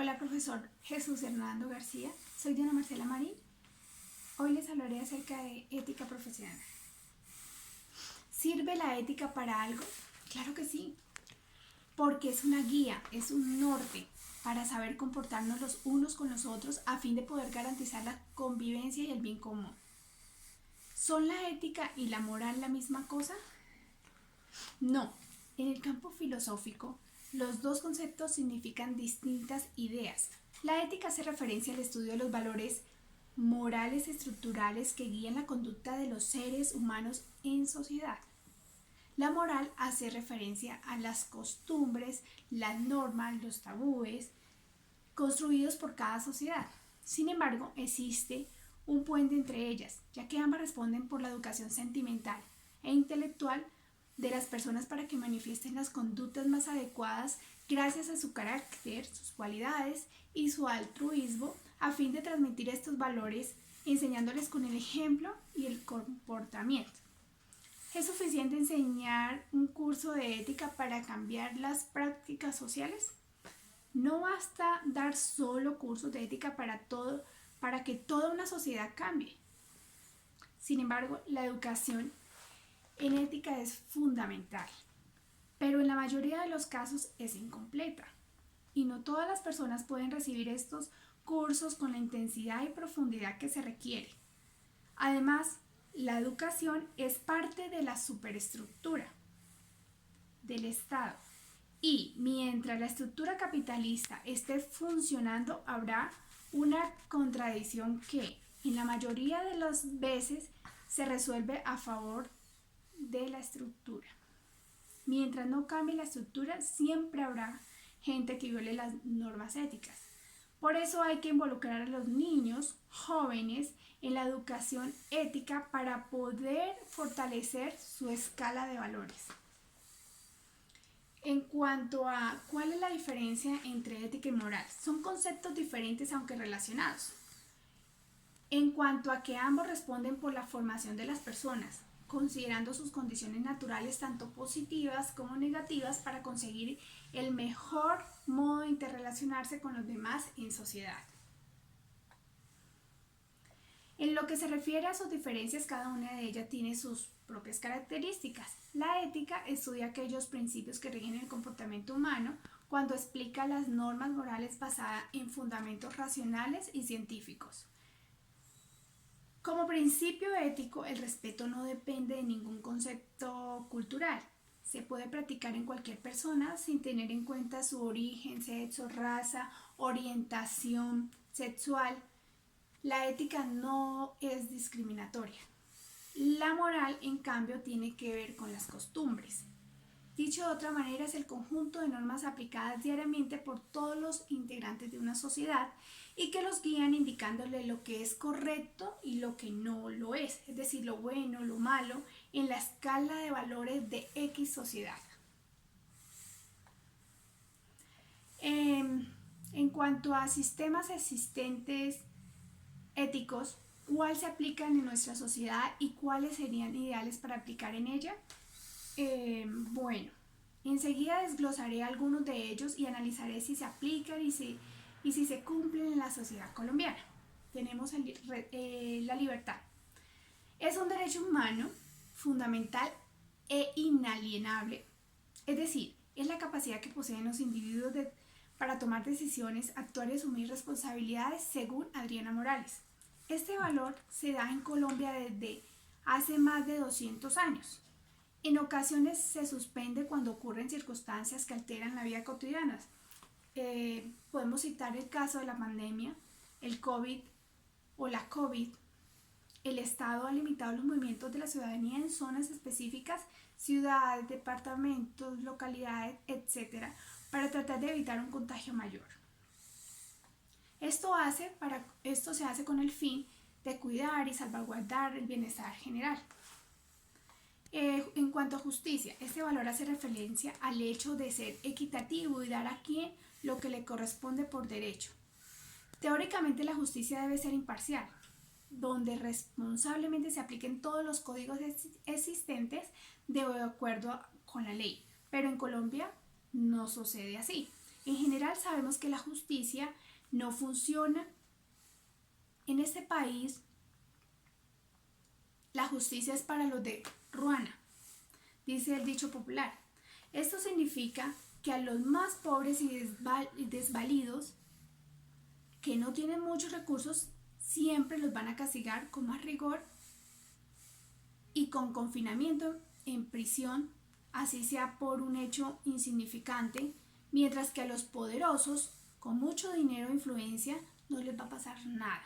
Hola, profesor Jesús Hernando García. Soy Diana Marcela Marín. Hoy les hablaré acerca de ética profesional. ¿Sirve la ética para algo? Claro que sí, porque es una guía, es un norte para saber comportarnos los unos con los otros a fin de poder garantizar la convivencia y el bien común. ¿Son la ética y la moral la misma cosa? No. En el campo filosófico, los dos conceptos significan distintas ideas. La ética hace referencia al estudio de los valores morales estructurales que guían la conducta de los seres humanos en sociedad. La moral hace referencia a las costumbres, las normas, los tabúes construidos por cada sociedad. Sin embargo, existe un puente entre ellas, ya que ambas responden por la educación sentimental e intelectual de las personas para que manifiesten las conductas más adecuadas gracias a su carácter, sus cualidades y su altruismo a fin de transmitir estos valores enseñándoles con el ejemplo y el comportamiento. ¿Es suficiente enseñar un curso de ética para cambiar las prácticas sociales? No basta dar solo cursos de ética para que toda una sociedad cambie. Sin embargo, la educación en ética es fundamental, pero en la mayoría de los casos es incompleta y no todas las personas pueden recibir estos cursos con la intensidad y profundidad que se requiere. Además, la educación es parte de la superestructura del Estado y mientras la estructura capitalista esté funcionando habrá una contradicción que en la mayoría de las veces se resuelve a favor de la estructura. Mientras no cambie la estructura, siempre habrá gente que viole las normas éticas. Por eso hay que involucrar a los niños, jóvenes, en la educación ética para poder fortalecer su escala de valores. En cuanto a cuál es la diferencia entre ética y moral, son conceptos diferentes aunque relacionados. En cuanto a que ambos responden por la formación de las personas, considerando sus condiciones naturales tanto positivas como negativas para conseguir el mejor modo de interrelacionarse con los demás en sociedad. En lo que se refiere a sus diferencias, cada una de ellas tiene sus propias características. La ética estudia aquellos principios que rigen el comportamiento humano cuando explica las normas morales basadas en fundamentos racionales y científicos. Como principio ético, el respeto no depende de ningún concepto cultural. Se puede practicar en cualquier persona sin tener en cuenta su origen, sexo, raza, orientación sexual. La ética no es discriminatoria. La moral, en cambio, tiene que ver con las costumbres. Dicho de otra manera, es el conjunto de normas aplicadas diariamente por todos los integrantes de una sociedad y que los guían indicándole lo que es correcto y lo que no lo es decir, lo bueno, lo malo, en la escala de valores de X sociedad. En cuanto a sistemas existentes éticos, ¿cuál se aplican en nuestra sociedad y cuáles serían ideales para aplicar en ella? Bueno, enseguida desglosaré algunos de ellos y analizaré si se aplican y si se cumplen en la sociedad colombiana. Tenemos la libertad. Es un derecho humano fundamental e inalienable, es decir, es la capacidad que poseen los individuos para tomar decisiones, actuar y asumir responsabilidades según Adriana Morales. Este valor se da en Colombia desde hace más de 200 años. En ocasiones se suspende cuando ocurren circunstancias que alteran la vida cotidiana. Podemos citar el caso de la pandemia, el COVID o la COVID. El Estado ha limitado los movimientos de la ciudadanía en zonas específicas, ciudades, departamentos, localidades, etc., para tratar de evitar un contagio mayor. Esto se hace con el fin de cuidar y salvaguardar el bienestar general. En cuanto a justicia, este valor hace referencia al hecho de ser equitativo y dar a quien lo que le corresponde por derecho. Teóricamente la justicia debe ser imparcial, donde responsablemente se apliquen todos los códigos existentes de acuerdo con la ley, pero en Colombia no sucede así. En general sabemos que la justicia no funciona. En este país, la justicia es para los de Ruana, dice el dicho popular. Esto significa que a los más pobres y desvalidos, que no tienen muchos recursos, siempre los van a castigar con más rigor y con confinamiento en prisión, así sea por un hecho insignificante, mientras que a los poderosos, con mucho dinero e influencia, no les va a pasar nada.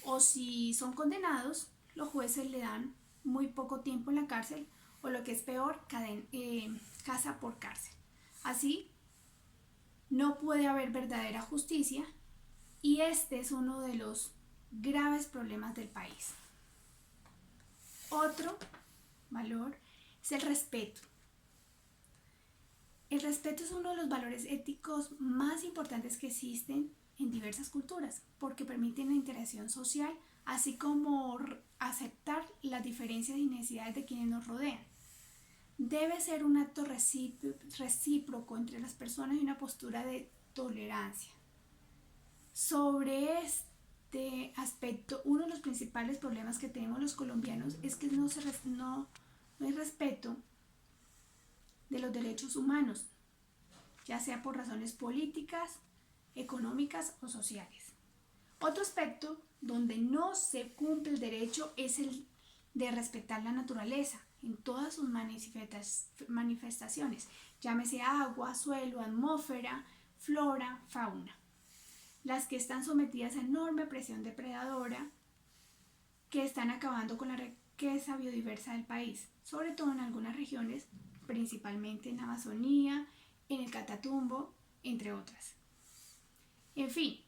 O si son condenados, los jueces le dan muy poco tiempo en la cárcel, o lo que es peor, casa por cárcel. Así, no puede haber verdadera justicia, y este es uno de los graves problemas del país. Otro valor es el respeto. El respeto es uno de los valores éticos más importantes que existen en diversas culturas, porque permiten la interacción social, así como aceptar las diferencias y necesidades de quienes nos rodean. Debe ser un acto recíproco entre las personas y una postura de tolerancia. Sobre este aspecto, uno de los principales problemas que tenemos los colombianos es que no hay respeto de los derechos humanos, ya sea por razones políticas, económicas o sociales. Otro aspecto donde no se cumple el derecho es el de respetar la naturaleza en todas sus manifestaciones, llámese agua, suelo, atmósfera, flora, fauna, las que están sometidas a enorme presión depredadora que están acabando con la riqueza biodiversa del país, sobre todo en algunas regiones, principalmente en la Amazonía, en el Catatumbo, entre otras. En fin,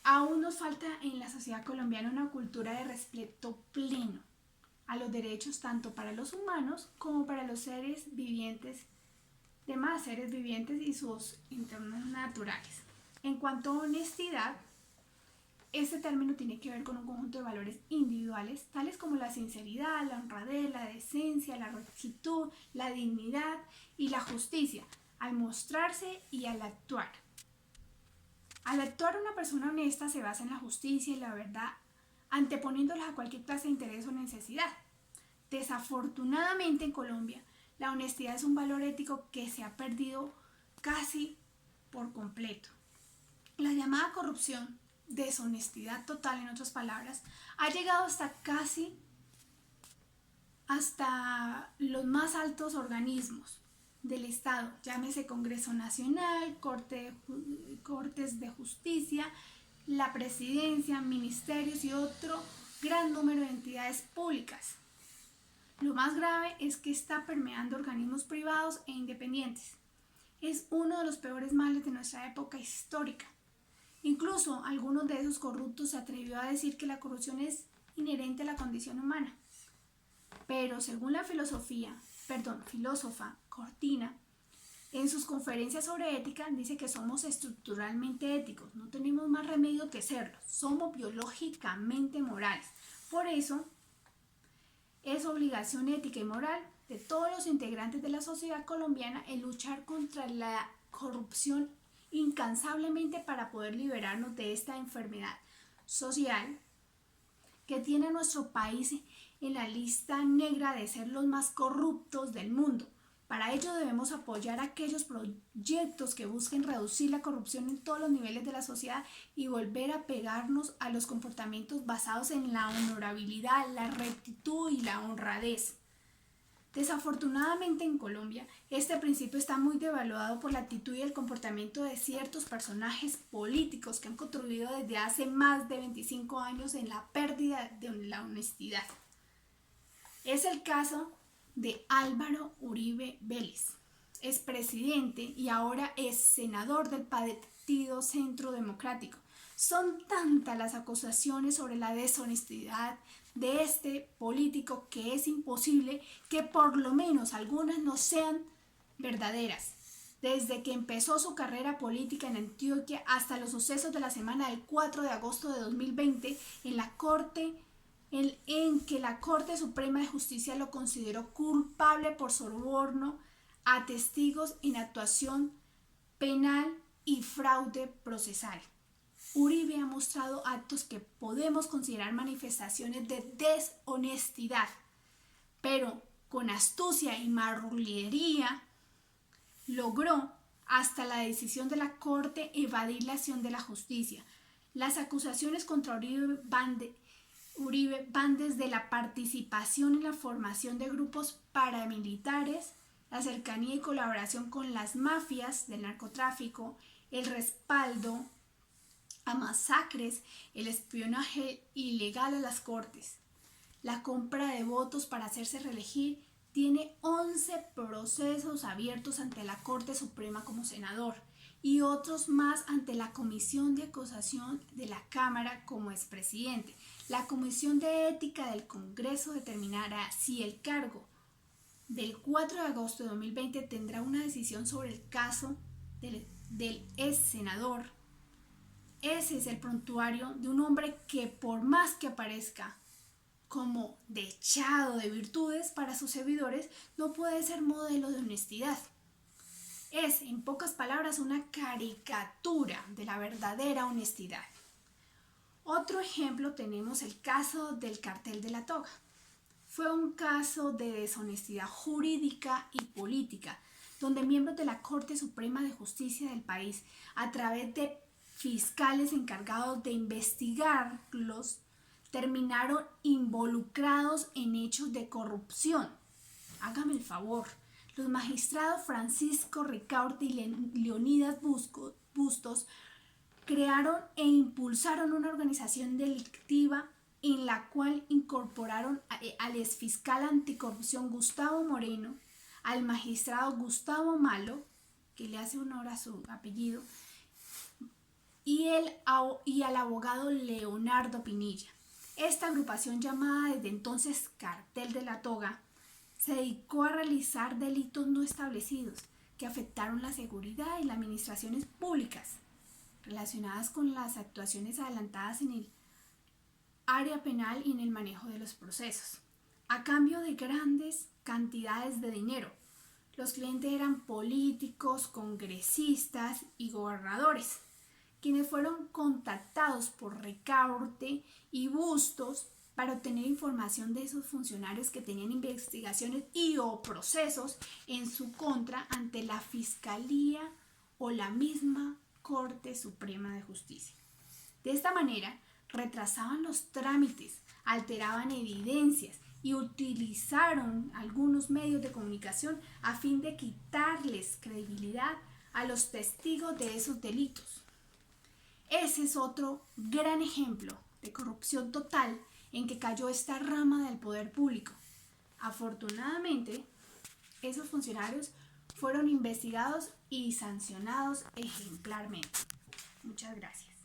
aún nos falta en la sociedad colombiana una cultura de respeto pleno a los derechos tanto para los humanos como para los seres vivientes, demás seres vivientes y sus entornos naturales. En cuanto a honestidad, este término tiene que ver con un conjunto de valores individuales, tales como la sinceridad, la honradez, la decencia, la rectitud, la dignidad y la justicia, al mostrarse y al actuar. Al actuar, una persona honesta se basa en la justicia y la verdad, anteponiéndolas a cualquier clase de interés o necesidad. Desafortunadamente en Colombia, la honestidad es un valor ético que se ha perdido casi por completo. La llamada corrupción, deshonestidad total en otras palabras, ha llegado hasta los más altos organismos del Estado, llámese Congreso Nacional, Cortes de Justicia, la Presidencia, ministerios y otro gran número de entidades públicas. Lo más grave es que está permeando organismos privados e independientes. Es uno de los peores males de nuestra época histórica. Incluso algunos de esos corruptos se atrevió a decir que la corrupción es inherente a la condición humana. Pero según la filósofa Cortina, en sus conferencias sobre ética dice que somos estructuralmente éticos, no tenemos más remedio que serlo, somos biológicamente morales. Por eso es obligación ética y moral de todos los integrantes de la sociedad colombiana el luchar contra la corrupción incansablemente para poder liberarnos de esta enfermedad social que tiene a nuestro país en la lista negra de ser los más corruptos del mundo. Para ello debemos apoyar aquellos proyectos que busquen reducir la corrupción en todos los niveles de la sociedad y volver a pegarnos a los comportamientos basados en la honorabilidad, la rectitud y la honradez. Desafortunadamente en Colombia, este principio está muy devaluado por la actitud y el comportamiento de ciertos personajes políticos que han contribuido desde hace más de 25 años en la pérdida de la honestidad. Es el caso de Álvaro Uribe Vélez, expresidente y ahora es senador del Partido Centro Democrático. Son tantas las acusaciones sobre la deshonestidad de este político que es imposible que por lo menos algunas no sean verdaderas. Desde que empezó su carrera política en Antioquia hasta los sucesos de la semana del 4 de agosto de 2020 en que la Corte Suprema de Justicia lo consideró culpable por soborno a testigos en actuación penal y fraude procesal. Uribe ha mostrado actos que podemos considerar manifestaciones de deshonestidad, pero con astucia y marrullería logró, hasta la decisión de la Corte, evadir la acción de la justicia. Las acusaciones contra Uribe van desde la participación en la formación de grupos paramilitares, la cercanía y colaboración con las mafias del narcotráfico, el respaldo a masacres, el espionaje ilegal a las cortes, la compra de votos para hacerse reelegir. Tiene 11 procesos abiertos ante la Corte Suprema como senador y otros más ante la Comisión de Acusación de la Cámara como expresidente. La Comisión de Ética del Congreso determinará si el cargo del 4 de agosto de 2020 tendrá una decisión sobre el caso del ex senador. Ese es el prontuario de un hombre que, por más que aparezca como dechado de virtudes para sus seguidores, no puede ser modelo de honestidad. Es, en pocas palabras, una caricatura de la verdadera honestidad. Otro ejemplo tenemos el caso del Cartel de la Toga. Fue un caso de deshonestidad jurídica y política, donde miembros de la Corte Suprema de Justicia del país, a través de fiscales encargados de investigarlos, terminaron involucrados en hechos de corrupción. Hágame el favor. Los magistrados Francisco Ricaurte y Leonidas Bustos crearon e impulsaron una organización delictiva en la cual incorporaron al exfiscal anticorrupción Gustavo Moreno, al magistrado Gustavo Malo, que le hace honor a su apellido, y al abogado Leonardo Pinilla. Esta agrupación, llamada desde entonces Cartel de la Toga, se dedicó a realizar delitos no establecidos que afectaron la seguridad y las administraciones públicas relacionadas con las actuaciones adelantadas en el área penal y en el manejo de los procesos, a cambio de grandes cantidades de dinero. Los clientes eran políticos, congresistas y gobernadores, quienes fueron contactados por Ricaurte y Bustos para obtener información de esos funcionarios que tenían investigaciones y o procesos en su contra ante la Fiscalía o la misma Corte Suprema de Justicia. De esta manera, retrasaban los trámites, alteraban evidencias y utilizaron algunos medios de comunicación a fin de quitarles credibilidad a los testigos de esos delitos. Ese es otro gran ejemplo de corrupción total en que cayó esta rama del poder público. Afortunadamente, esos funcionarios fueron investigados y sancionados ejemplarmente. Muchas gracias.